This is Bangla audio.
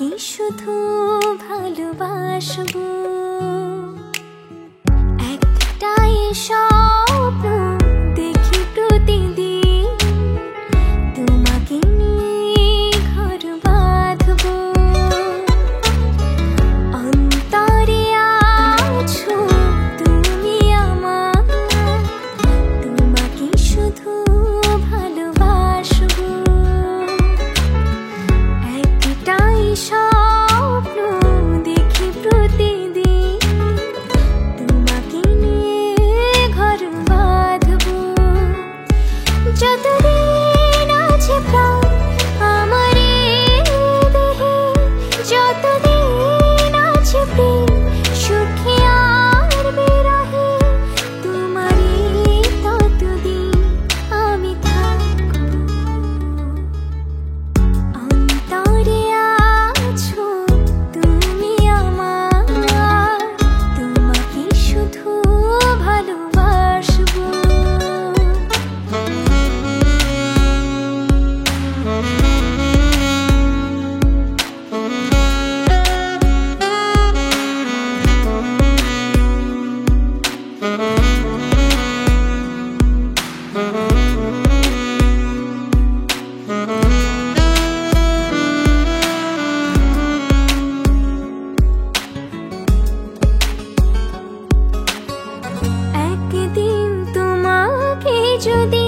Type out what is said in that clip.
তোমাকে শুধু ভালোবাসবো, একটাই স্বপ্ন দেখি প্রতিদিন, তোমাকে নিয়ে ঘর বাঁধবো। অন্তরে আছো তুমি আমার, তোমাকে শুধু ভালোবাসবো, একটাই স্বপ্ন দেখি প্রতিদিন, তোমাকে নিয়ে ঘর বাঁধবো। যতদিন আছে প্রাণ আমার এই দেহে, যতদিন আছে প্রেম সুখে আর বিরহে, তোমারই ততদিন আমি থাকবো। অন্তরে আছো তুমি আমার, তোমাকে শুধু ভালোবাসবো। একদিন তোমাকে যদি